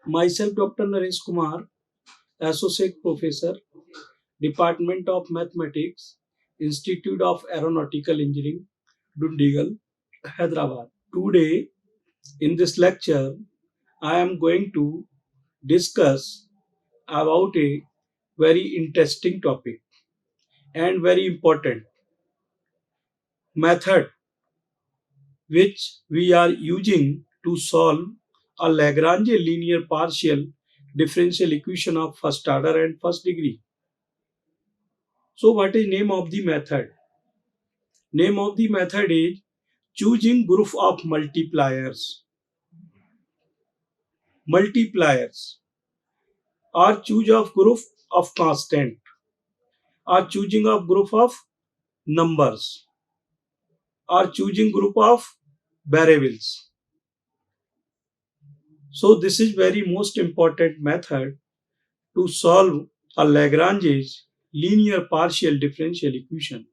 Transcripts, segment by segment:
Myself, Dr. Naresh Kumar, Associate Professor, Department of Mathematics, Institute of Aeronautical Engineering, Dundigal, Hyderabad. Today, in this lecture, I am going to discuss about a very interesting topic and very important method which we are using to solve a Lagrange linear partial differential equation of first order and first degree. So what is name of the method? Name of the method is choosing group of multipliers. Multipliers or choose of group of constant or choosing of group of numbers or choosing group of variables. So this is very most important method to solve a Lagrange's linear partial differential equation.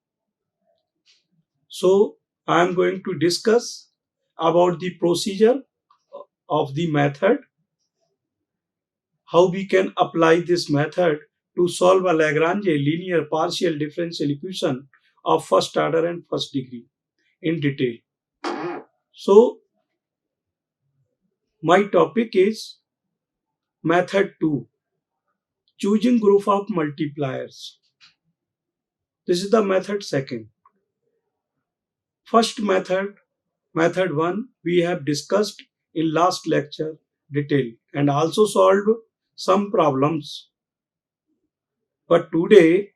So I am going to discuss about the procedure of the method, how we can apply this method to solve a Lagrange linear partial differential equation of first order and first degree in detail. So my topic is method 2, choosing group of multipliers. This is the method 2nd. First method, method 1, we have discussed in last lecture detail and also solved some problems. But today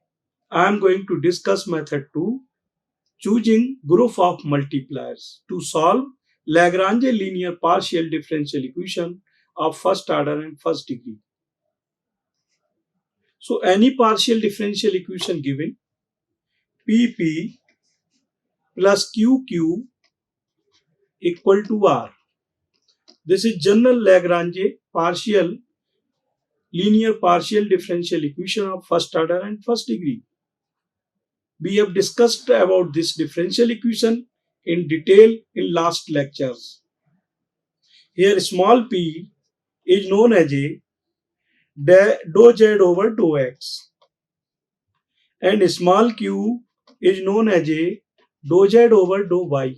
I am going to discuss method 2, choosing group of multipliers to solve Lagrange linear partial differential equation of first order and first degree. So any partial differential equation given PP plus QQ equal to R. This is general Lagrange linear partial differential equation of first order and first degree. We have discussed about this differential equation in detail in last lectures. Here small p is known as a dou z over dou x and small q is known as a dou z over dou y,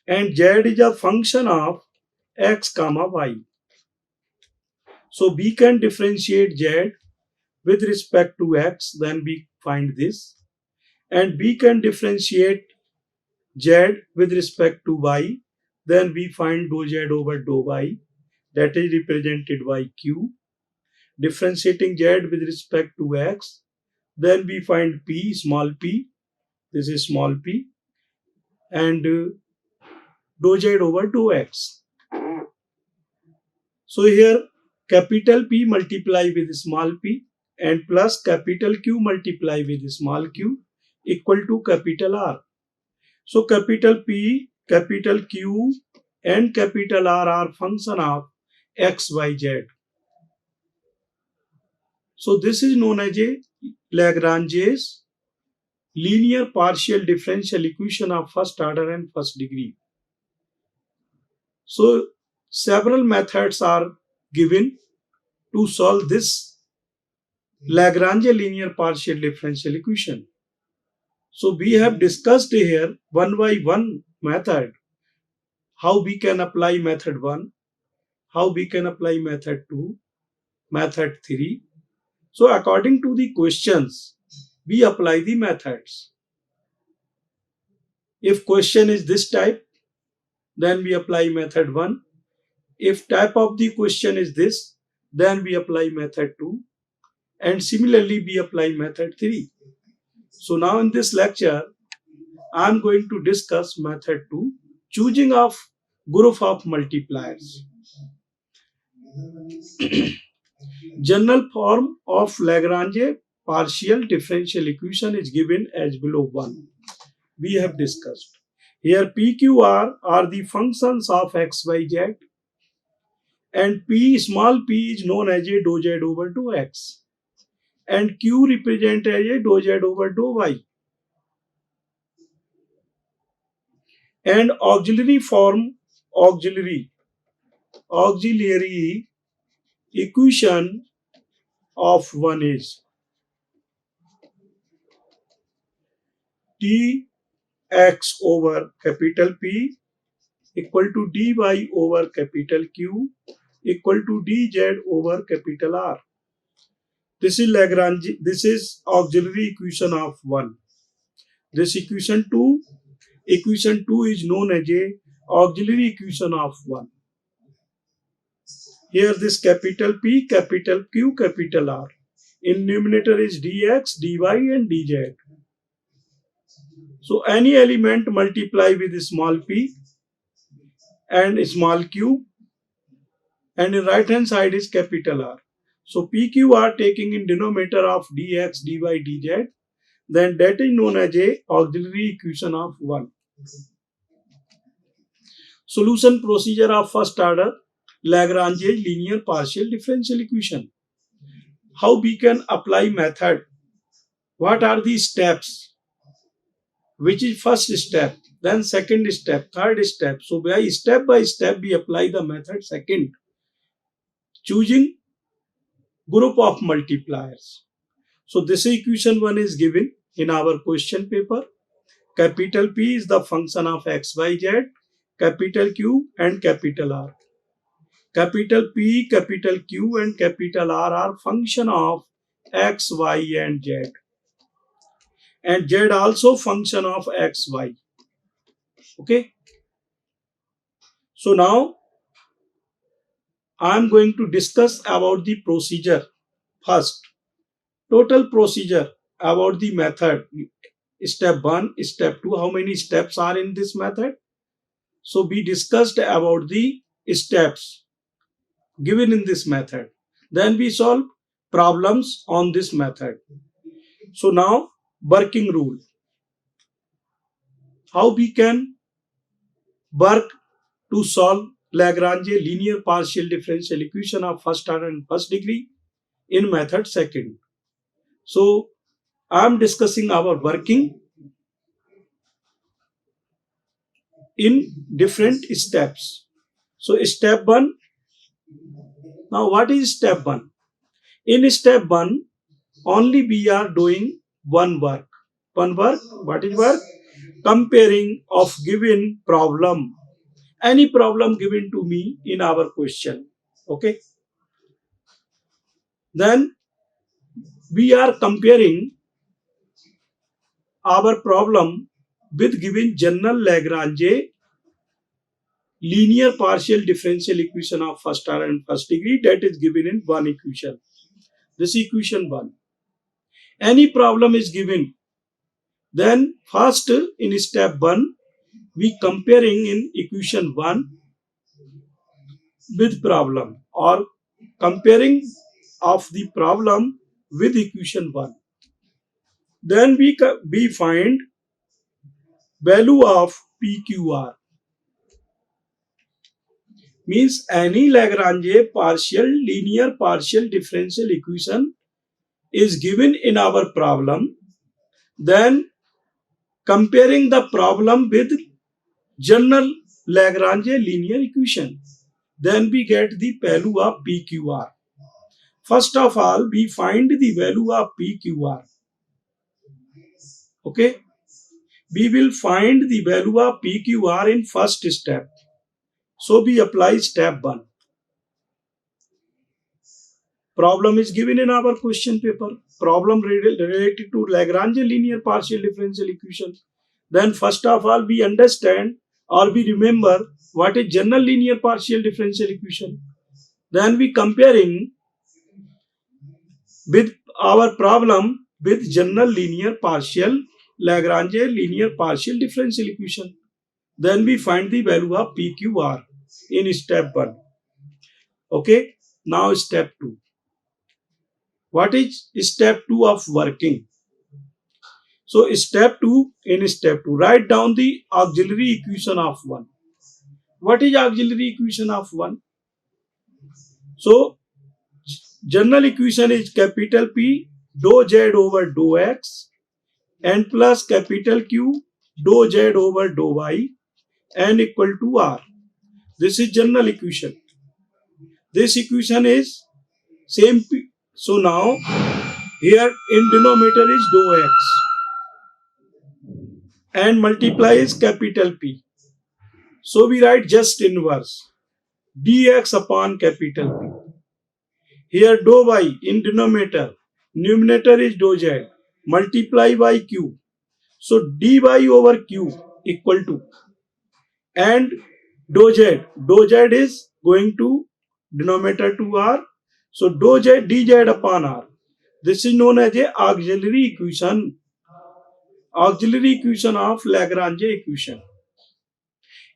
and z is a function of x comma y. So we can differentiate z with respect to x, then we find this, and we can differentiate z with respect to y, then we find dou z over dou y, that is represented by q. Differentiating z with respect to x, then we find p, small p, this is small p, and dou z over dou x. So here capital P multiply with small p and plus capital Q multiply with small q equal to capital R. So capital P, capital Q and capital R are function of x, y, z. So this is known as a Lagrange's linear partial differential equation of first order and first degree. So several methods are given to solve this Lagrange linear partial differential equation. So we have discussed here one by one method, how we can apply method 1, how we can apply method 2, method 3. So according to the questions, we apply the methods. If question is this type, then we apply method 1. If type of the question is this, then we apply method 2. And similarly, we apply method 3. So now in this lecture, I am going to discuss method 2, choosing of group of multipliers. General form of Lagrange partial differential equation is given as below 1. We have discussed. Here PQR are the functions of x, y, z, and p, small p, is known as a dou z over dou x. and Q represent as a dou Z over dou Y. And auxiliary equation of one is dx over capital P equal to dy over capital Q equal to dz over capital R. This is Lagrange. This is auxiliary equation of 1. This equation 2 is known as a auxiliary equation of 1. Here this capital P, capital Q, capital R. In numerator is dx, dy and dz. So any element multiply with small p and small q, and in right hand side is capital R. So PQR taking in denominator of dx, dy, dz, then that is known as a auxiliary equation of 1. Solution procedure of first order Lagrange's linear partial differential equation. How we can apply method? What are the steps? Which is first step, then second step, third step. So by step we apply the method. Second, choosing group of multipliers. So this equation 1 is given in our question paper. Capital P is the function of x, y, z, capital Q and capital R. Capital P, capital Q and capital R are function of x, y and z. And z also function of x, y. Okay. So now I am going to discuss about the procedure. First, total procedure about the method. Step 1, step 2, how many steps are in this method? So we discussed about the steps given in this method. Then we solve problems on this method. So now working rule. How we can work to solve Lagrange linear partial differential equation of first order and first degree in method second. So I am discussing our working in different steps. So step 1. Now what is step 1? In step 1, only we are doing one work. One work, what is work? Comparing of given problem. Any problem given to me in our question. Okay. Then we are comparing our problem with given general Lagrange linear partial differential equation of first order and first degree, that is given in one equation. This equation 1. Any problem is given, then first in step 1 we comparing in equation 1 with problem, or comparing of the problem with equation 1. Then we find value of PQR. Means any Lagrange linear partial differential equation is given in our problem, then comparing the problem with general Lagrange linear equation, then we get the value of PQR. First of all, we find the value of PQR. Okay, we will find the value of PQR in first step. So we apply step 1. Problem is given in our question paper. Problem related to Lagrange linear partial differential equation. Then first of all we understand or we remember what is general linear partial differential equation. Then we comparing with our problem with general linear partial Lagrange linear partial differential equation. Then we find the value of PQR in step 1. Okay. Now step 2. What is step 2 of working? So step 2, write down the auxiliary equation of 1. What is auxiliary equation of 1? So general equation is capital P, dou z over dou x n plus capital Q dou z over dou y n equal to r. This is general equation. This equation is same. So now here in denominator is dou x and multiply is capital P. So we write just inverse dx upon capital P. Here dou y in denominator, numerator is dou z, multiply by q. So dy over q equal to, and dou z is going to denominator to r. So dou z dz upon r. This is known as a auxiliary equation. Auxiliary equation of Lagrange equation.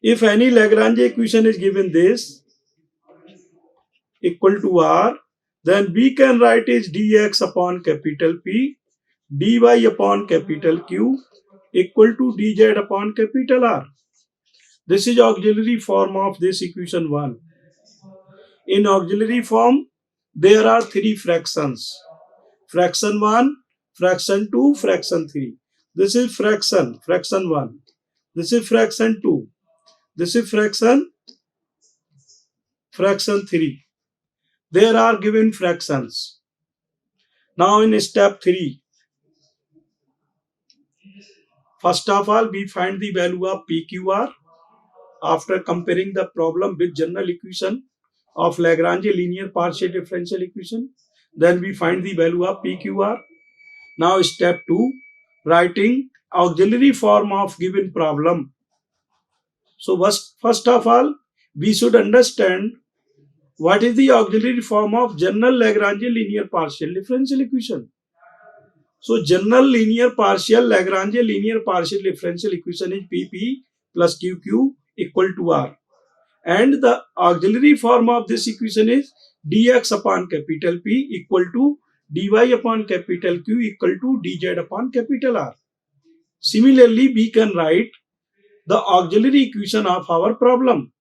If any Lagrange equation is given this equal to r, then we can write is dx upon capital P, dy upon capital Q equal to dz upon capital R. This is auxiliary form of this equation 1. In auxiliary form, there are three fractions. Fraction 1, fraction 2, fraction 3. This is fraction 1. This is fraction 2. This is fraction 3. There are given fractions. Now in step 3, first of all, we find the value of PQR after comparing the problem with general equation of Lagrange linear partial differential equation. Then we find the value of PQR. Now step 2, writing auxiliary form of given problem. So first of all, we should understand what is the auxiliary form of general Lagrange linear partial differential equation. So general linear partial Lagrange linear partial differential equation is PP plus QQ equal to R. And the auxiliary form of this equation is dx upon capital P equal to dy upon capital Q equal to dz upon capital R. Similarly, we can write the auxiliary equation of our problem.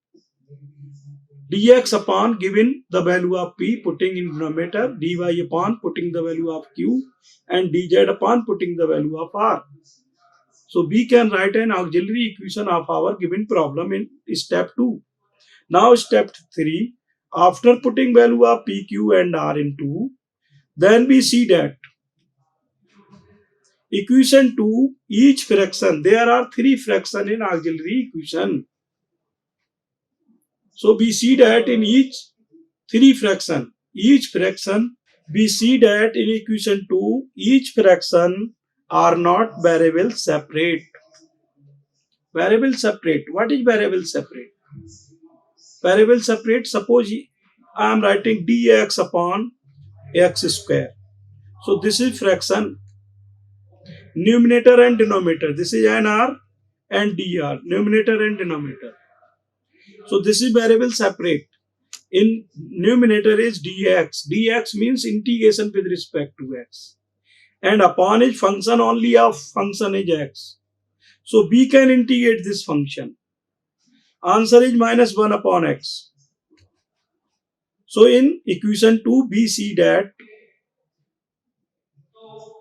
Dx upon given the value of P putting in denominator, dy upon putting the value of Q, and dz upon putting the value of R. So we can write an auxiliary equation of our given problem in step 2. Now step 3, after putting value of P, Q and R into, then we see that equation 2, each fraction, there are 3 fractions in auxiliary equation. So we see that in each 3 fraction, we see that in equation 2, each fraction are not variable separate. Variable separate. What is variable separate? Variable separate, suppose I am writing dx upon x square. So this is fraction. Numerator and denominator. This is nr and dr. Numerator and denominator. So this is variable separate. In numerator is dx. Dx means integration with respect to x. And upon is function only of function is x. So we can integrate this function. Answer is minus 1 upon x. So in equation 2, we see that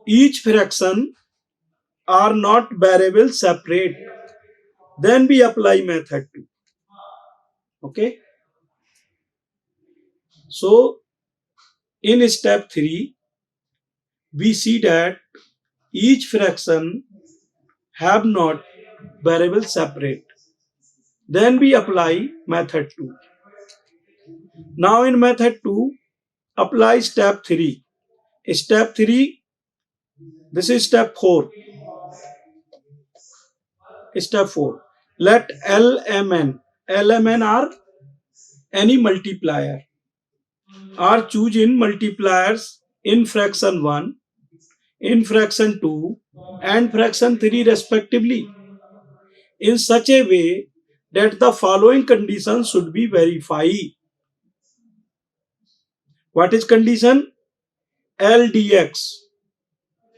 each fraction are not variable separate. Then we apply method 2. Okay. So in step 3, we see that each fraction have not variable separate. Then we apply method 2. Now in method 2, apply step 3. Step 3, this is step 4. Step 4. Let LMN are any multiplier, are choose in multipliers in fraction 1, in fraction 2 and fraction 3 respectively, in such a way that the following conditions should be verified. What is condition? L dx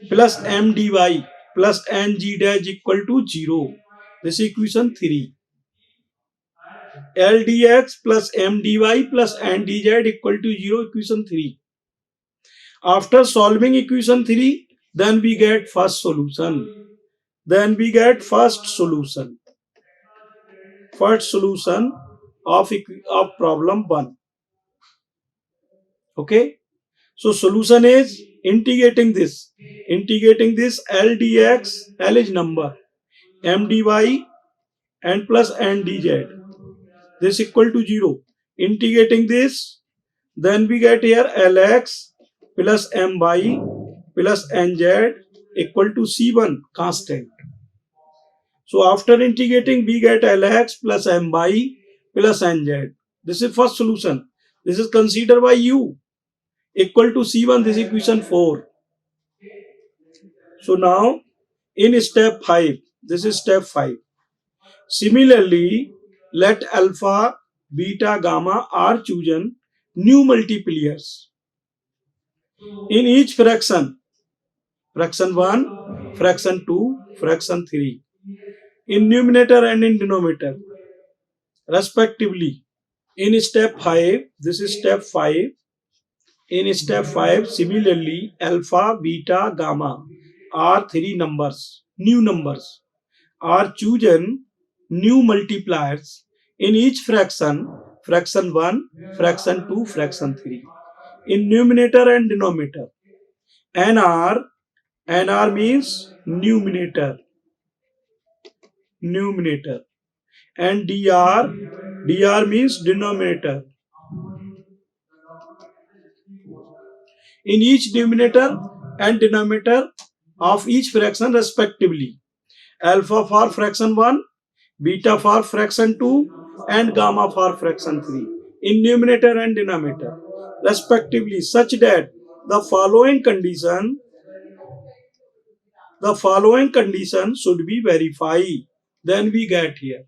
plus m dy plus n g dash equal to 0. This is equation 3. L dx plus m dy plus n dz equal to 0, equation 3. After solving equation 3, then we get first solution. Then we get first solution. First solution of problem 1. Okay. So solution is integrating this. Integrating this L dx, L is number, M dy and plus N dz. This equal to 0. Integrating this, then we get here Lx plus My plus Nz equal to C1 constant. So after integrating, we get Lx plus My plus Nz. This is first solution. This is considered by u equal to C1. This is equation 4. So now in step 5, this is step 5. Similarly, let alpha, beta, gamma are chosen new multipliers in each fraction. Fraction 1, fraction 2, fraction 3. In numerator and in denominator, respectively. In step 5, this is step 5. In step 5, similarly, alpha, beta, gamma are three numbers, new numbers, are chosen new multipliers in each fraction, fraction 1, fraction 2, fraction 3. In numerator and denominator, NR, NR means numerator, numerator, and DR, DR means denominator. In each numerator and denominator of each fraction respectively. Alpha for fraction 1, beta for fraction 2 and gamma for fraction 3 in numerator and denominator respectively, such that the following condition should be verified. Then we get here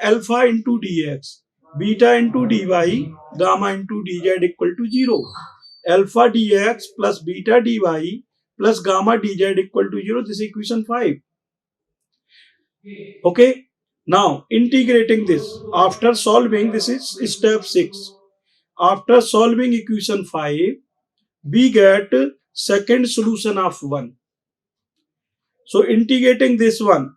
alpha into dx, beta into dy, gamma into dz equal to 0. Alpha dx plus beta dy plus gamma dz equal to 0. This is equation 5. Okay. Now integrating this, after solving, this is step 6. After solving equation 5, we get second solution of 1. So integrating this one,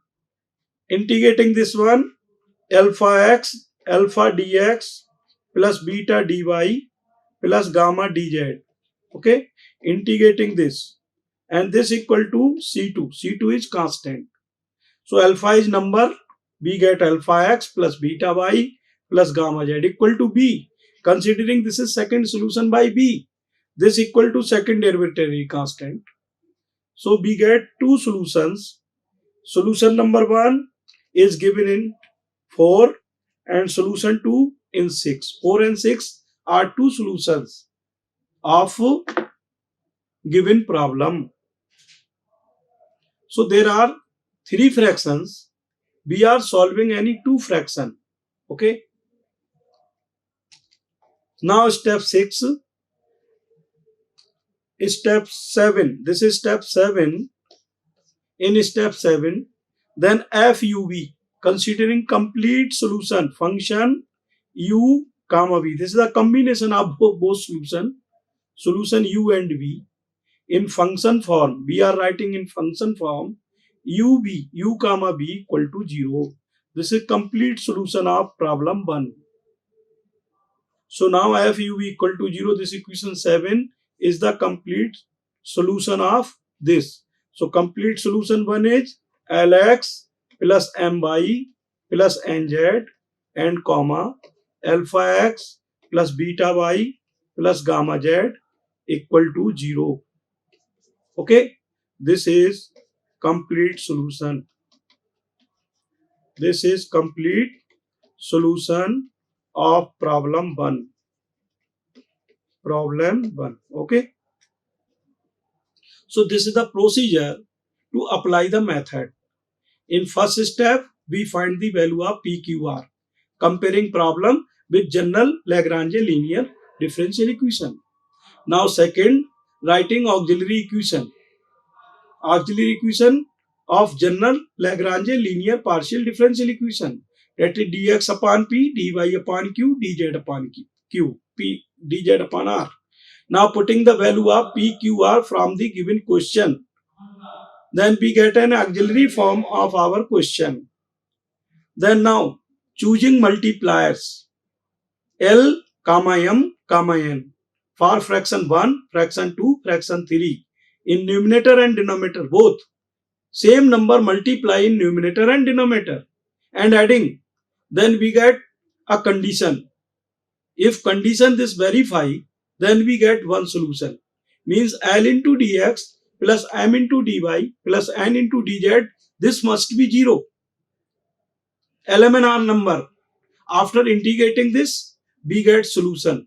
alpha x, alpha dx plus beta dy plus gamma dz. Okay. Integrating this, and this equal to C2. C2 is constant. So alpha is number, we get alpha x plus beta y plus gamma z equal to b. Considering this is second solution by b, this equal to second arbitrary constant. So we get two solutions. Solution number 1 is given in 4 and solution 2 in 6. 4 and 6 are two solutions of given problem. So there are three fractions. We are solving any two fraction. Okay. Now step 6. Step 7. This is step 7. In step 7, then FUV, considering complete solution, function u comma v. This is a combination of both solution u and v. In function form, we are writing in function form u comma v equal to 0. This is complete solution of problem 1. So now FUV equal to 0, this equation 7 is the complete solution of this. So complete solution 1 is Lx plus My plus Nz and comma alpha x plus beta y plus gamma z equal to 0. Okay, this is complete solution. This is complete solution of problem 1. Problem 1. Okay. So this is the procedure to apply the method. In first step, we find the value of PQR, comparing problem with general Lagrange linear differential equation. Now second, writing auxiliary equation. Auxiliary equation of general Lagrange linear partial differential equation, that is dx upon p, dy upon q, dz upon q. P dz upon R. Now putting the value of PQR from the given question, then we get an auxiliary form of our question. Then now choosing multipliers L, comma M, comma N for fraction 1, fraction 2, fraction 3 in numerator and denominator both. Same number multiply in numerator and denominator and adding. Then we get a condition. If condition this verify, then we get one solution. Means L into dx plus M into dy plus N into dz. This must be 0. LMNR number. After integrating this, we get solution.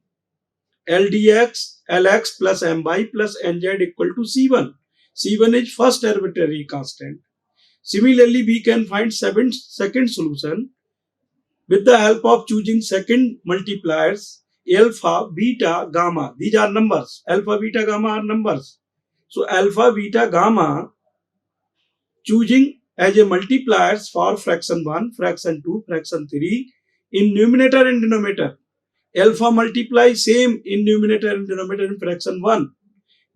L dx Lx plus My plus Nz equal to C1. C1 is first arbitrary constant. Similarly, we can find second solution with the help of choosing second multipliers alpha, beta, gamma. These are numbers. Alpha, beta, gamma are numbers. So alpha, beta, gamma choosing as a multipliers for fraction 1, fraction 2, fraction 3 in numerator and denominator. Alpha multiply same in numerator and denominator in fraction 1,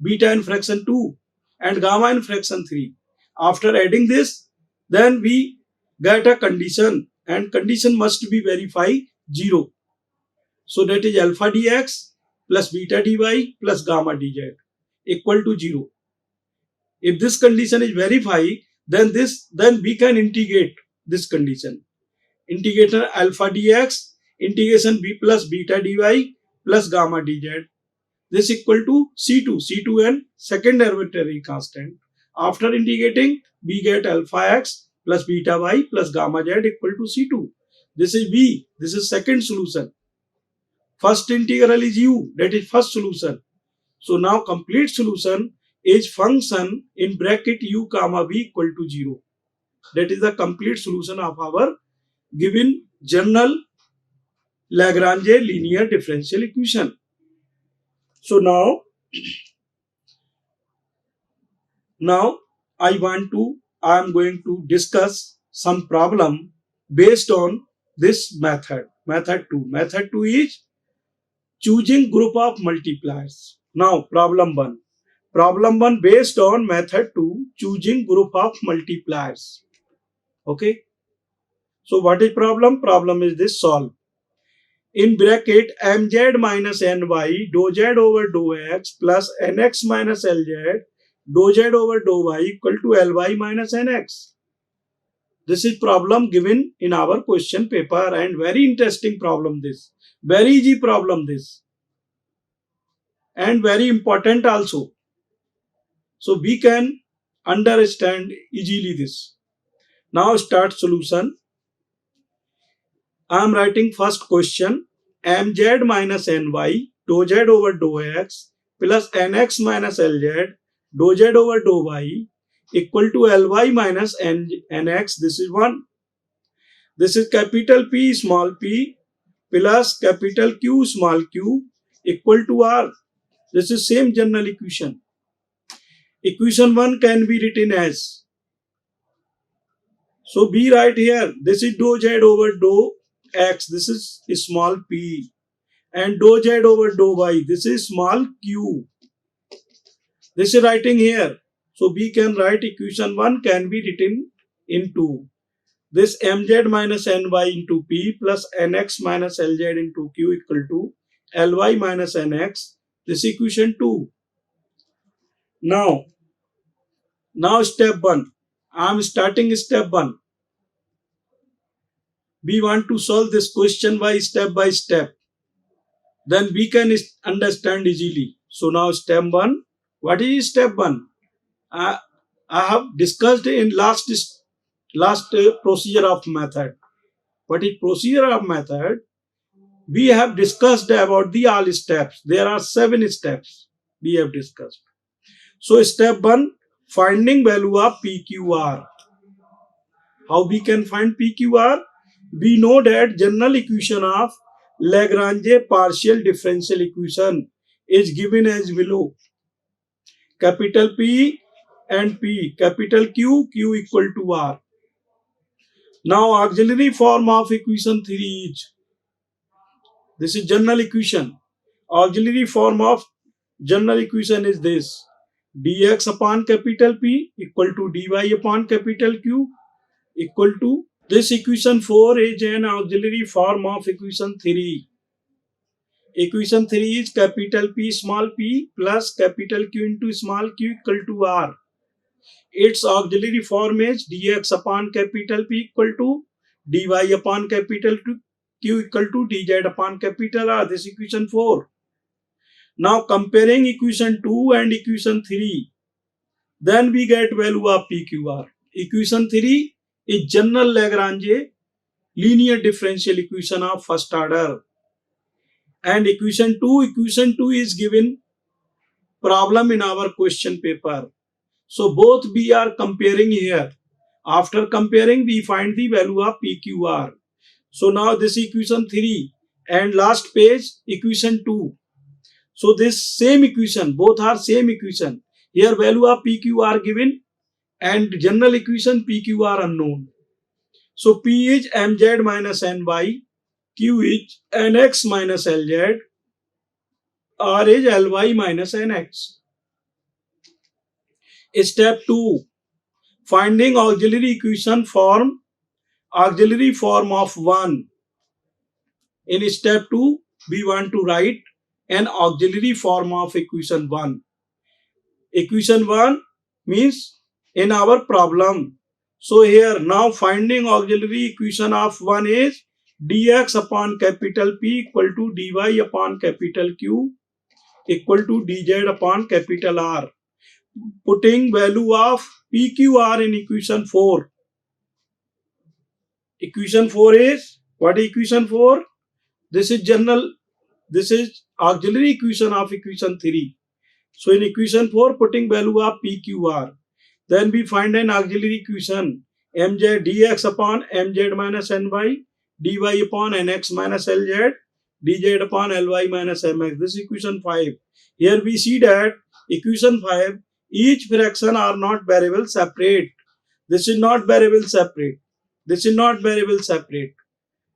beta in fraction 2 and gamma in fraction 3. After adding this, then we get a condition and condition must be verified 0. So that is alpha dx plus beta dy plus gamma dz equal to 0. If this condition is verified, then we can integrate this condition. Integrator alpha dx integration b plus beta dy plus gamma dz. This equal to C2. C2 and second arbitrary constant. After integrating, we get alpha x plus beta y plus gamma z equal to C2. This is B. This is second solution. First integral is U. That is first solution. So now complete solution is function in bracket U comma V equal to 0. That is the complete solution of our given general Lagrange linear differential equation. So now I am going to discuss some problem based on this method. Method 2. Method 2 is choosing group of multipliers. Now problem 1. Problem 1 based on method 2 choosing group of multipliers. Okay. So what is problem? Problem is this, solve. In bracket mz minus ny dou z over dou x plus nx minus lz dou z over dou y equal to ly minus nx. This is problem given in our question paper and very interesting problem this. Very easy problem this. And very important also. So we can understand easily this. Now start solution. I am writing first question. Mz minus ny dou z over dou x plus nx minus lz dou z over dou y equal to ly minus nx. This is 1. This is capital P small p plus capital Q small q equal to r. This is same general equation. Equation 1 can be written as, so B right here, this is dou z over dou x, this is small p, and dou z over dou y, this is small q. This is writing here. So we can write equation 1 can be written into this mz minus ny into p plus nx minus lz into q equal to ly minus nx. This equation 2. Now step 1. I am starting step 1. We want to solve this question by step. Then we can understand easily. So now step 1. What is step 1? I have discussed in last procedure of method. What is procedure of method? We have discussed about the all steps. There are 7 steps we have discussed. So step 1, finding value of PQR. How we can find PQR? We know that general equation of Lagrange partial differential equation is given as below. Capital P and P, capital Q, Q equal to R. Now auxiliary form of equation 3 is, this is general equation. Auxiliary form of general equation is this: dx upon capital P equal to dy upon capital Q equal to, this equation 4 is an auxiliary form of equation 3. Equation 3 is capital P small p plus capital Q into small q equal to R. Its auxiliary form is dx upon capital P equal to dy upon capital Q equal to dz upon capital R. This equation 4. Now comparing equation 2 and equation 3, then we get value of PQR. Equation 3 is general Lagrange linear differential equation of first order. And equation 2 is given problem in our question paper. So both we are comparing here. After comparing, we find the value of PQR. So now this equation 3 and last page equation 2. So this same equation, both are same equation. Here value of PQR given and general equation PQR unknown. So P is mz minus ny, Q is nx minus lz, R is ly minus nx. Step 2. Finding auxiliary equation form, auxiliary form of 1. In step 2, we want to write an auxiliary form of equation 1. Equation 1 means in our problem. So here now finding auxiliary equation of 1 is dx upon capital P equal to dy upon capital Q equal to dz upon capital R. Putting value of PQR in equation 4. Equation 4 is, what is equation 4? This is auxiliary equation of equation 3. So in equation 4, putting value of PQR, then we find an auxiliary equation mz dx upon mz minus ny, dy upon nx minus lz, dz upon ly minus mx. This is equation 5. Here we see that equation 5, each fraction are not variable separate. This is not variable separate. This is not variable separate.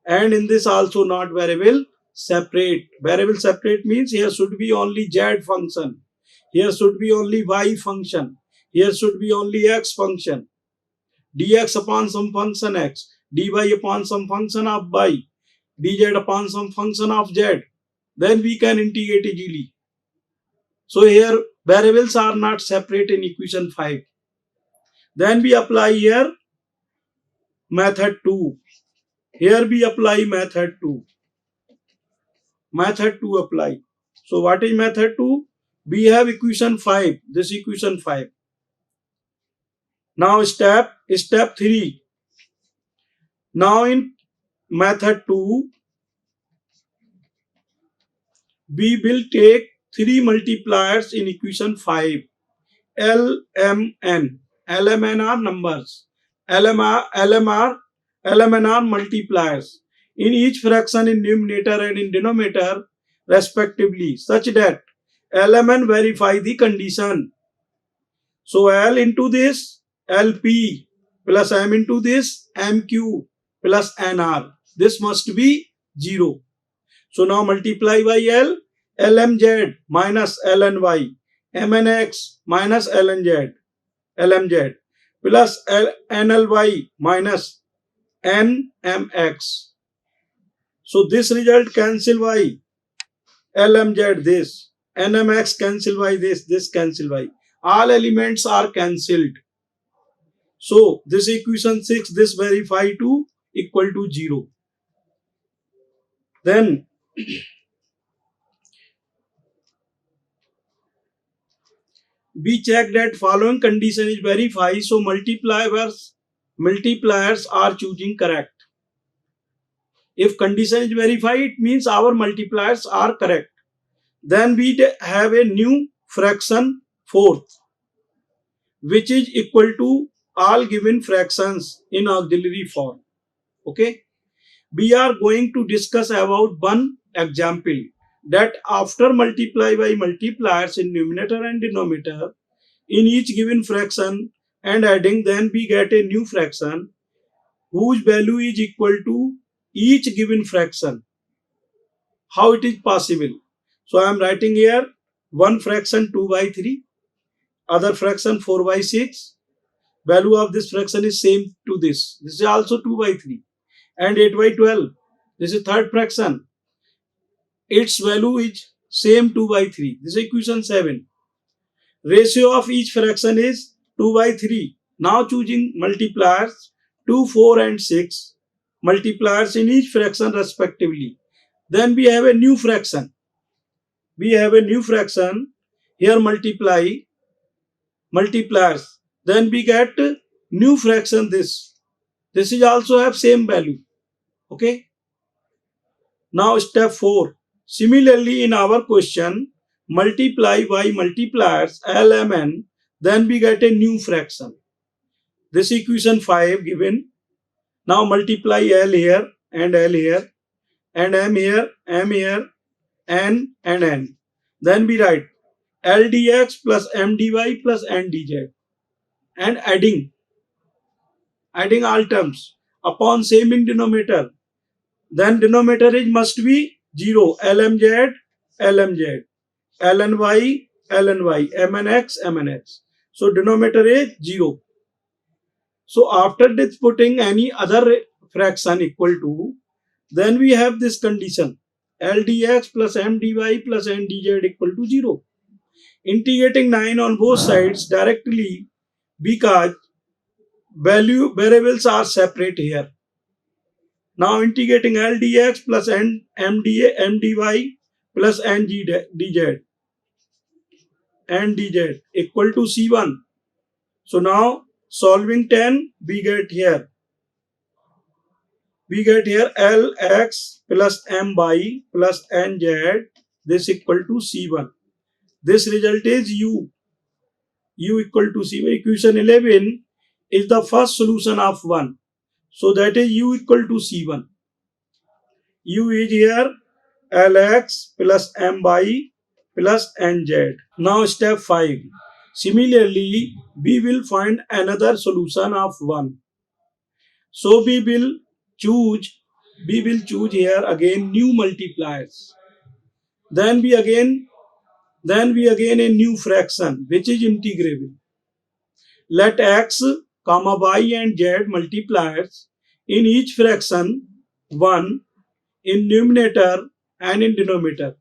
And in this also not variable separate. Variable separate means here should be only z function. Here should be only y function. Here should be only x function. Dx upon some function x, dy upon some function of y, dz upon some function of z. Then we can integrate easily. So here variables are not separate in equation 5. Then we apply here method 2. Here we apply method 2. Method 2 apply. So what is method 2? We have equation 5. This equation 5. Now step 3. Now in method 2, we will take 3 multipliers in equation 5. LMN. LMN are numbers. LMN are multipliers in each fraction in numerator and in denominator respectively, such that LMN verify the condition. So L into this LP plus M into this MQ plus NR. This must be 0. So now multiply by L, LMZ minus LNY, MNX minus LMZ plus NLY minus NMX. So this result cancel Y, LMZ this, NMX cancel Y this cancel Y. All elements are cancelled. So this equation 6, this verify to equal to 0. Then we check that following condition is verified. So multipliers are choosing correct. If condition is verified, it means our multipliers are correct. Then we have a new fraction fourth, which is equal to all given fractions in auxiliary form. Okay. We are going to discuss about one example, that after multiply by multipliers in numerator and denominator in each given fraction and adding, then we get a new fraction whose value is equal to each given fraction. How it is possible? So I am writing here one fraction 2 by 3, other fraction 4 by 6. Value of this fraction is same to this. This is also 2 by 3 and 8 by 12. This is third fraction. Its value is same 2 by 3. This is equation 7. Ratio of each fraction is 2 by 3. Now choosing multipliers 2, 4 and 6. Multipliers in each fraction respectively. Then we have a new fraction. We have a new fraction. Here multipliers. Then we get new fraction this. This is also have same value. Okay. Now step 4. Similarly in our question, multiply by multipliers LMN, then we get a new fraction. This equation 5 given. Now multiply L here and L here and M here, N and N. Then we write L dx plus M dy plus N dz and adding all terms upon same in denominator. Then denominator is must be 0. LMZ, LMZ, LNY, LNY, MNX, MNX. So denominator is 0. So after this putting any other fraction equal to, then we have this condition. L dx plus M dy plus N dz equal to 0. Integrating 9 on both sides directly because variables are separate here. Now integrating L dx plus M dy plus N dz equal to C1. So now solving 10 we get here Lx plus My plus Nz, this equal to C1. This result is U equal to C1. Equation 11 is the first solution of 1. So that is U equal to C1. U is here Lx plus My plus Nz. Now step 5. Similarly, we will find another solution of 1. So we will choose here again new multipliers. Then we again a new fraction which is integrable. Let x, comma y and z multipliers in each fraction 1 in numerator and in denominator,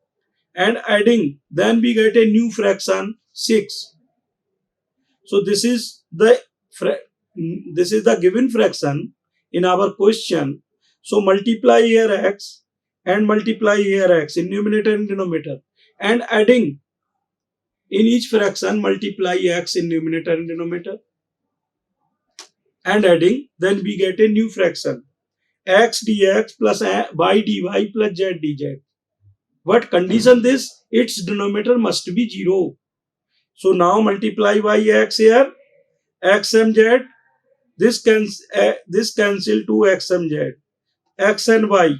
and adding, then we get a new fraction 6. So this is the given fraction in our question. So multiply here x and multiply here x in numerator and denominator, and adding in each fraction multiply x in numerator and denominator and adding, then we get a new fraction x dx plus y dy plus z dz. What condition this? Its denominator must be 0. So now multiply by x here, x and z. This cancel to x and z, x and y.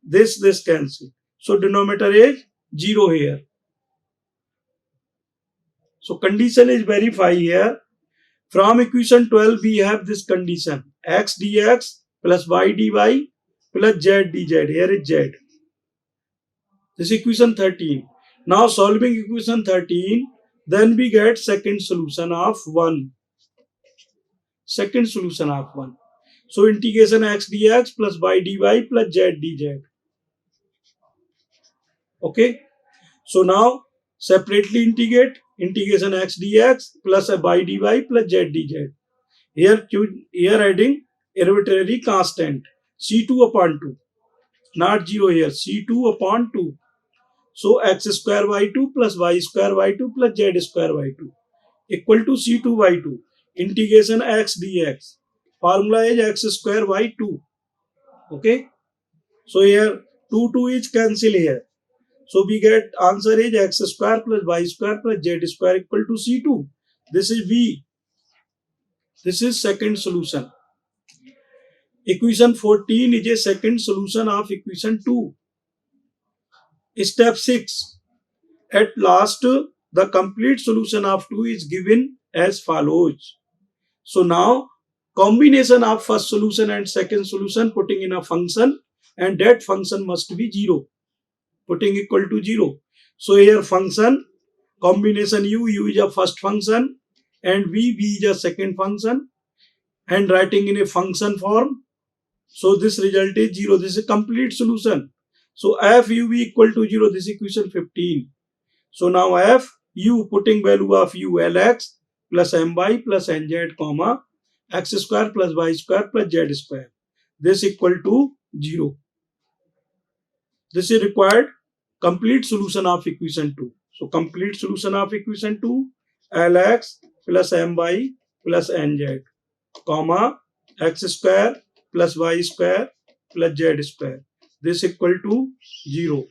This cancel. So denominator is 0 here. So condition is verified here. From equation 12 we have this condition x dx plus y dy plus z dz. Here is z. This is equation 13. Now solving equation 13, then we get second solution of 1. Second solution of 1. So integration x dx plus y dy plus z dz. Okay. So now separately integrate integration x dx plus y dy plus z dz. Here adding arbitrary constant C2 upon 2. Not 0 here. C2 upon 2. So x square y2 plus y square y2 plus z square y2 equal to C2 y2. Integration x dx. Formula is x square y2. Okay. So here 2 is cancel here. So we get answer is x square plus y square plus z square equal to C2. This is V. This is second solution. Equation 14 is a second solution of equation 2. Step 6. At last, the complete solution of 2 is given as follows. So now, combination of first solution and second solution putting in a function, and that function must be 0. Putting equal to 0. So here function combination u is a first function and v is a second function, and writing in a function form. So this result is 0. This is a complete solution. So f u v equal to 0. This is equation 15. So now f u, putting value of u, lx plus my plus nz comma x square plus y square plus z square. This equal to 0. This is required complete solution of equation 2. So complete solution of equation 2, lx plus my plus nz comma x square plus y square plus z square. This equal to 0.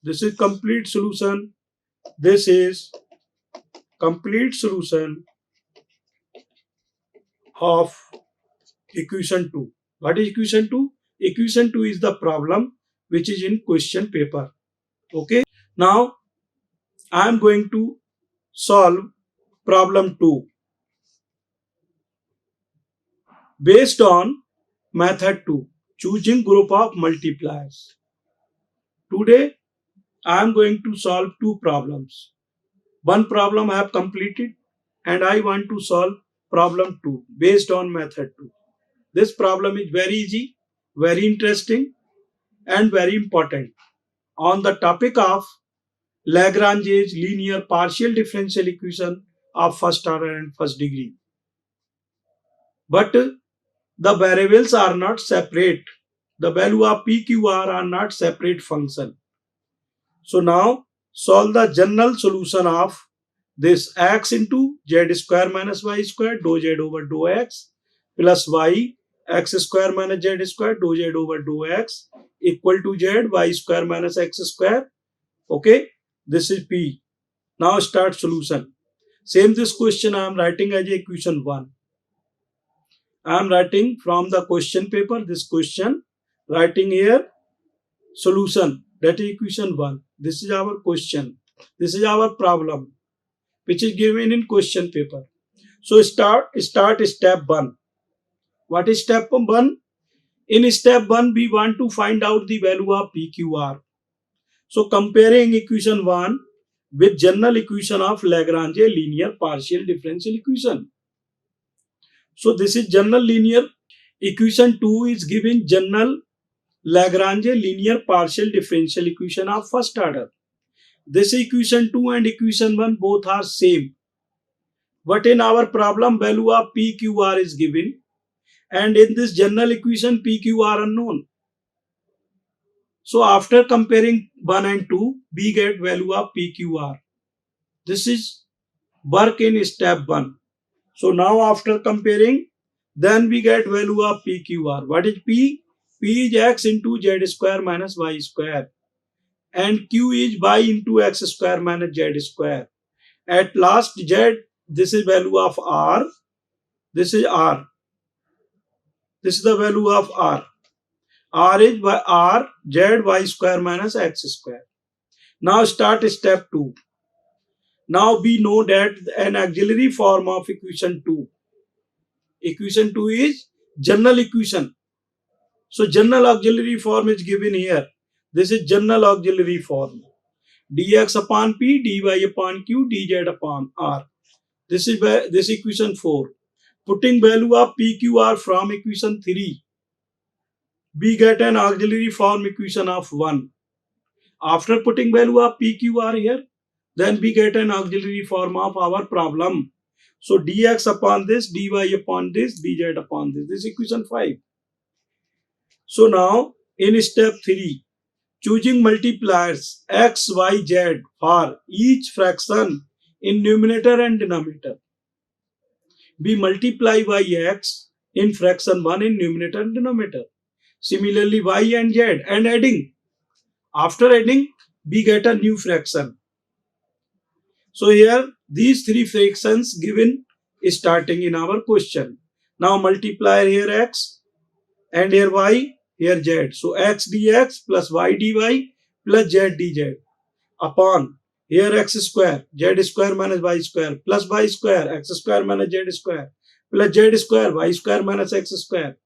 This is complete solution. This is complete solution of equation 2. What is equation 2? Equation 2 is the problem which is in question paper. Okay. Now I am going to solve problem 2 based on method 2, choosing group of multipliers. Today I am going to solve two problems. One problem I have completed and I want to solve problem 2 based on method 2. This problem is very easy, very interesting and very important on the topic of Lagrange's linear partial differential equation of first order and first degree. But the variables are not separate. The value of PQR are not separate function. So now solve the general solution of this x into z square minus y square dou z over dou x plus y x square minus z square dou z over dou x equal to z y square minus x square. Okay, this is P. Now start solution. Same this question I am writing as equation 1. I am writing from the question paper this question, writing here solution, that is equation 1. This is our question. This is our problem which is given in question paper. So start step 1. What is step 1? In step 1 we want to find out the value of PQR. So comparing equation 1 with general equation of Lagrange linear partial differential equation. So this is general linear equation 2 is given general Lagrange linear partial differential equation of first order. This equation 2 and equation 1 both are same. But in our problem value of PQR is given and in this general equation PQR unknown. So after comparing 1 and 2 we get value of PQR. This is work in step 1. So now after comparing then we get value of PQR. What is P? P is x into z square minus y square and q is y into x square minus z square. At last z, this is value of r, this is r, this is the value of r. R is by r z y square minus x square. Now start step 2. Now we know that an auxiliary form of equation 2. Equation 2 is general equation. So general auxiliary form is given here. This is general auxiliary form. Dx upon p, dy upon q, dz upon r. This is this equation 4. Putting value of PQR from equation 3, we get an auxiliary form equation of 1. After putting value of PQR here, then we get an auxiliary form of our problem. So dx upon this, dy upon this, dz upon this. This is equation 5. So now in step 3, choosing multipliers x, y, z for each fraction in numerator and denominator. We multiply by x in fraction 1 in numerator and denominator. Similarly y and z and adding. After adding we get a new fraction. So here these three fractions given starting in our question. Now multiply here x and here y, here z. So x dx plus y dy plus z dz upon here x square, z square minus y square plus y square, x square minus z square plus z square, y square minus x square.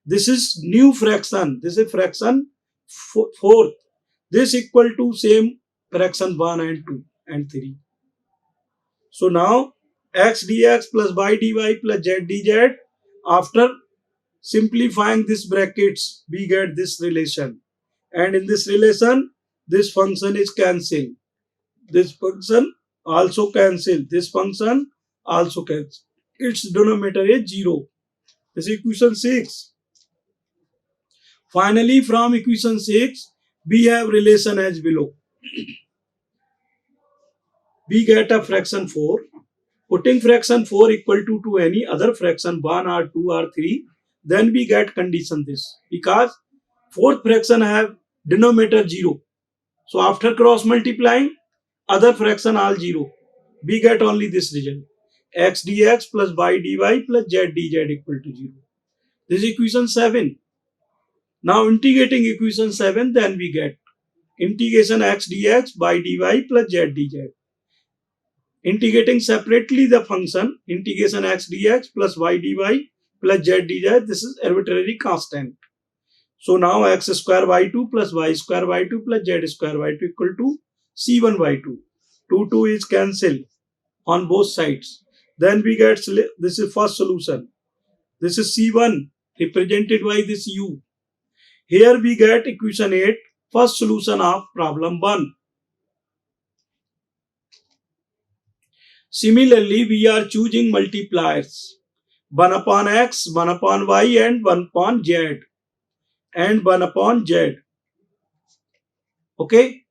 This is new fraction. This is fraction fourth. This equal to same fraction 1 and 2 and 3. So now x dx plus y dy plus z dz, after simplifying these brackets, we get this relation. And in this relation, this function is cancelled. This function also cancel. This function also cancel. Its denominator is 0. This is equation 6. Finally, from equation 6, we have relation as below. We get a fraction 4. Putting fraction 4 equal to any other fraction 1 or 2 or 3, then we get condition this. Because fourth fraction have denominator 0. So after cross multiplying, other fraction all 0. We get only this result. X dx plus y dy plus z dz equal to 0. This is equation 7. Now integrating equation 7, then we get integration x dx y dy plus z dz. Integrating separately the function integration x dx plus y dy plus z dz, this is arbitrary constant. So now x square y2 plus y square y2 plus z square y2 equal to c1 y2. 2 is cancelled on both sides. Then we get, this is first solution. This is c1 represented by this u. Here we get equation 8, first solution of problem 1. Similarly, we are choosing multipliers 1 upon x, 1 upon y and 1 upon z and 1 upon z. Okay.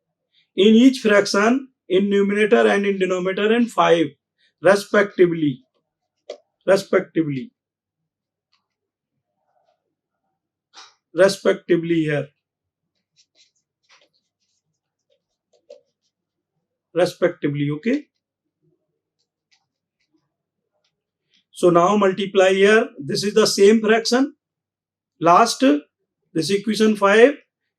In each fraction, in numerator and in denominator and 5 respectively. Respectively here. Respectively, okay. So now multiply here. This is the same fraction. Last, this equation 5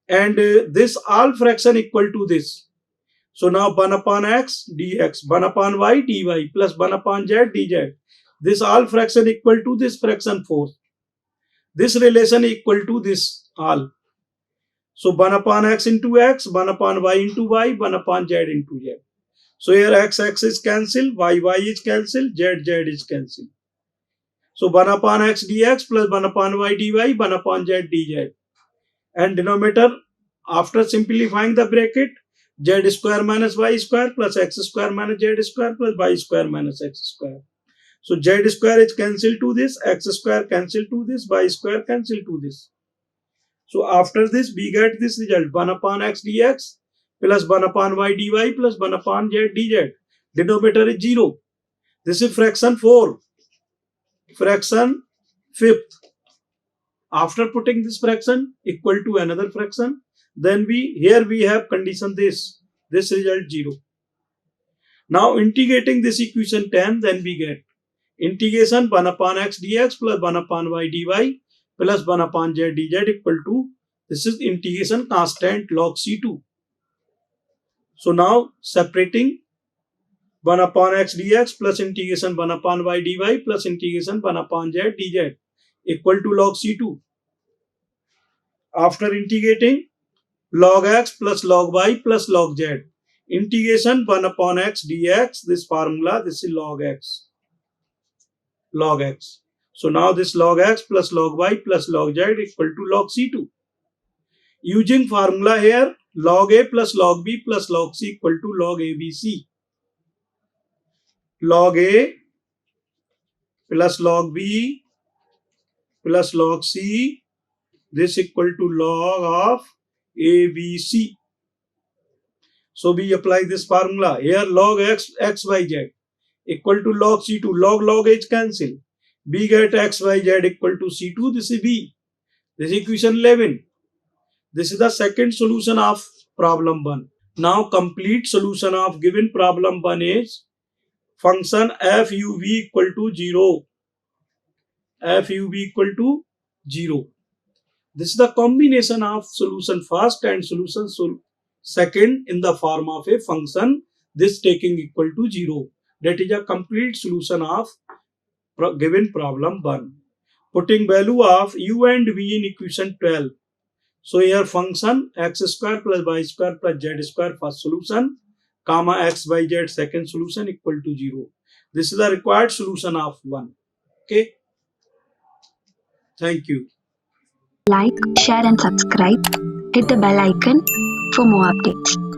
and this all fraction equal to this. So now 1 upon x dx, 1 upon y dy plus 1 upon z dz. This all fraction equal to this fraction 4. This relation equal to this all. So 1 upon x into x, 1 upon y into y, 1 upon z into z. So here x is cancelled, y is cancelled, z is cancelled. So 1 upon x dx plus 1 upon y dy, 1 upon z dz. And denominator, after simplifying the bracket, z square minus y square plus x square minus z square plus y square minus x square. So z square is cancelled to this, x square cancelled to this, y square cancelled to this. So after this, we get this result 1 upon x dx plus 1 upon y dy plus 1 upon z dz. Denominator is 0. This is fraction 4. Fraction 5th. After putting this fraction equal to another fraction, then here we have condition this result 0. Now integrating this equation 10, then we get integration 1 upon x dx plus 1 upon y dy plus 1 upon z dz equal to, this is integration constant log c2. So now separating 1 upon x dx plus integration 1 upon y dy plus integration 1 upon z dz equal to log c2. After integrating log x plus log y plus log z, integration 1 upon x dx, this formula, this is log x. Log x. So now this log x plus log y plus log z equal to log c2. Using formula here, log a plus log b plus log c equal to log abc. Log a plus log b plus log c, this equal to log of abc. So we apply this formula here, log x y z equal to log c2. Log is cancel. We get x y z equal to c2. This is b. This is equation 11. This is the second solution of problem 1. Now complete solution of given problem 1 is function f u v equal to 0. F u v equal to 0. This is the combination of solution first and solution second in the form of a function, this taking equal to 0. That is a complete solution of given problem 1. Putting value of u and v in equation 12. So here function x square plus y square plus z square first solution, comma x y z second solution equal to 0. This is the required solution of 1. Okay. Thank you. Like, share and subscribe. Hit the bell icon for more updates.